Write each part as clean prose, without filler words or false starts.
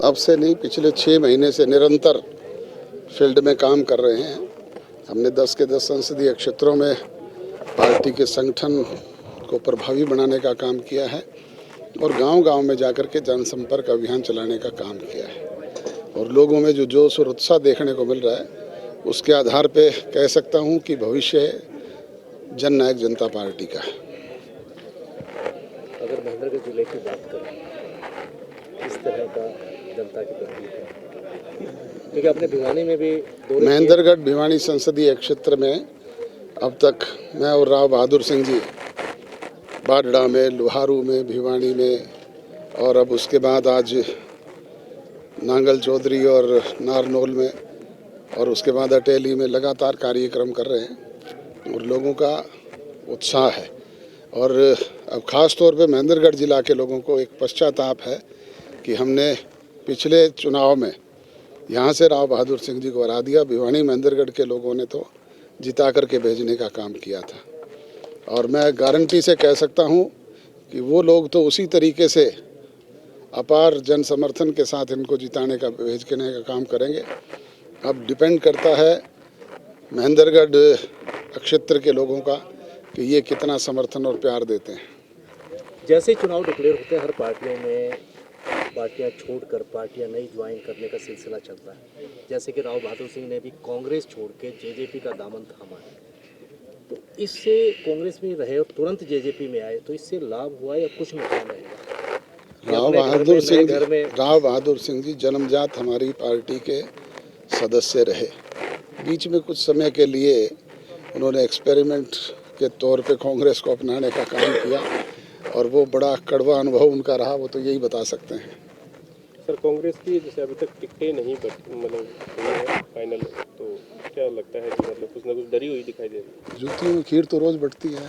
अब से नहीं, पिछले 6 महीने से निरंतर फील्ड में काम कर रहे हैं। हमने 10 के 10 संसदीय क्षेत्रों में पार्टी के संगठन को प्रभावी बनाने का काम किया है और गांव-गांव में जाकर के जनसंपर्क अभियान चलाने का काम किया है। और लोगों में जो जोश और उत्साह देखने को मिल रहा है, उसके आधार पे कह सकता हूं कि भविष्य जननायक जनता पार्टी का है। अगर महेंद्रगढ़ जिले की बात करें, किस तरह का जनता की तस्वीर है? क्योंकि आपने भिवानी में भी महेंद्रगढ़ भिवानी संसदीय क्षेत्र में अब तक मैं और राव बहादुर सिंह जी बाडड़ा में, लोहारू में, भिवानी में और अब उसके बाद आज नांगल चौधरी और नारनौल में और उसके बाद अटेली में लगातार कार्यक्रम कर रहे हैं और लोगों का उत्साह है। और अब ख़ास तौर पे महेंद्रगढ़ जिला के लोगों को एक पश्चाताप है कि हमने पिछले चुनाव में यहाँ से राव बहादुर सिंह जी को हरा दिया। भिवानी महेंद्रगढ़ के लोगों ने तो जिता करके भेजने का काम किया था और मैं गारंटी से कह सकता हूँ कि वो लोग तो उसी तरीके से अपार जन समर्थन के साथ इनको जिताने का भेजने का काम करेंगे। अब डिपेंड करता है महेंद्रगढ़ क्षेत्र के लोगों का कि ये कितना समर्थन और प्यार देते हैं। जैसे चुनाव डिक्लेयर होते हैं, हर पार्टियों में पार्टियां छोड़कर पार्टियां नई ज्वाइन करने का सिलसिला चल रहा है। जैसे कि राव बहादुर सिंह ने भी कांग्रेस छोड़ के जेजेपी का दामन थामा है, तो इससे कांग्रेस में रहे और तुरंत जेजेपी में आए, तो इससे लाभ हुआ या कुछ नुकसान रहेगा? राव बहादुर सिंह जी जन्मजात हमारी पार्टी के सदस्य रहे। बीच में कुछ समय के लिए उन्होंने एक्सपेरिमेंट के तौर पे कांग्रेस को अपनाने का काम किया और वो बड़ा कड़वा अनुभव उनका रहा, वो तो यही बता सकते हैं। सर, कांग्रेस की जैसे अभी तक टिकटें नहीं मतलब फाइनल, तो क्या लगता है कि मतलब कुछ ना कुछ डरी हुई दिखाई दे रही है? जूती में खीर तो रोज़ बढ़ती है,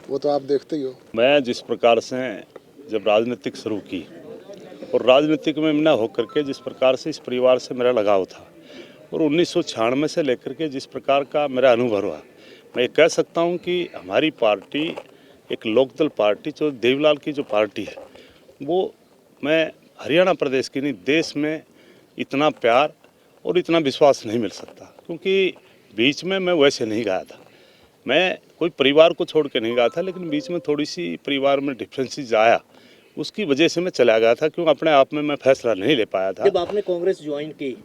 वो तो आप देखते ही हो। मैं जिस प्रकार से जब राजनीतिक शुरू की और राजनीतिक में न होकर के जिस प्रकार से इस परिवार से मेरा लगाव था और 1996 से लेकर के जिस प्रकार का मेरा अनुभव हुआ, मैं ये कह सकता हूँ कि हमारी पार्टी एक लोकदल पार्टी, जो देवीलाल की जो पार्टी है, वो मैं हरियाणा प्रदेश की नहीं, देश में इतना प्यार और इतना विश्वास नहीं मिल सकता। क्योंकि बीच में मैं वैसे नहीं गया था, मैं कोई परिवार को छोड़ के नहीं गया था, लेकिन बीच में थोड़ी सी परिवार में डिफरेंसेस आया, उसकी वजह से मैं चला गया था, क्योंकि अपने आप में मैं फैसला नहीं ले पाया था। जब आपने कांग्रेस ज्वाइन की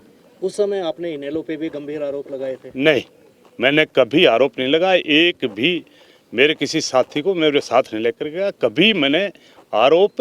उस समय आपने इनेलो पे भी गंभीर आरोप लगाए थे? नहीं, मैंने कभी आरोप नहीं लगाया। एक भी मेरे किसी साथी को मेरे साथ नहीं लेकर गया। कभी मैंने आरोप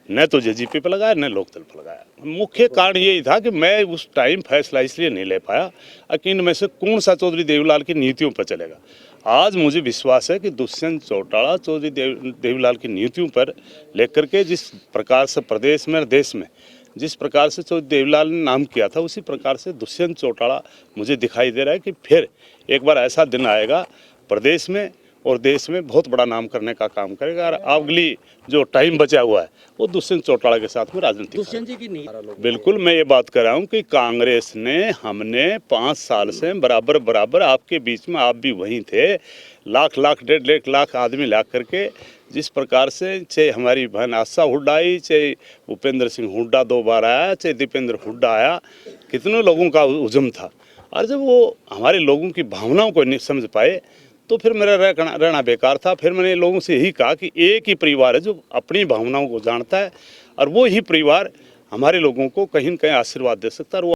न तो जेजेपी पे लगाया, न लोकदल पर लगाया। मुख्य कारण यही था कि मैं उस टाइम फैसला इसलिए नहीं ले पाया कि इनमें से कौन सा चौधरी देवीलाल की नीतियों पर चलेगा। आज मुझे विश्वास है कि दुष्यंत चौटाला चौधरी देवीलाल की नीतियों पर लेकर के जिस प्रकार से प्रदेश में और देश में जिस प्रकार से चौधरी देवीलाल ने नाम किया था, उसी प्रकार से दुष्यंत चौटाला मुझे दिखाई दे रहा है कि फिर एक बार ऐसा दिन आएगा प्रदेश में और देश में बहुत बड़ा नाम करने का काम करेगा। और अगली जो टाइम बचा हुआ है वो दुष्यंत चौटाला के साथ में राजनीति। दुष्यंत जी की नीति बिल्कुल, मैं ये बात कर रहा हूँ कि कांग्रेस ने, हमने 5 साल से बराबर आपके बीच में, आप भी वहीं थे, लाख 1.5 लाख आदमी ला करके जिस प्रकार से, चाहे हमारी बहन आशा हुड्डा आई, चाहे भूपेंद्र सिंह हुड्डा 2 बार आया, चाहे दीपेंद्र हुड्डा आया, कितने लोगों का उद्यम था। और जब वो हमारे लोगों की भावनाओं को नहीं समझ पाए तो फिर मेरा रहना बेकार था। फिर मैंने लोगों से यही कहा कि एक ही परिवार है जो अपनी भावनाओं को जानता है और वो ही परिवार हमारे लोगों को कहीं न कहीं आशीर्वाद दे सकता है।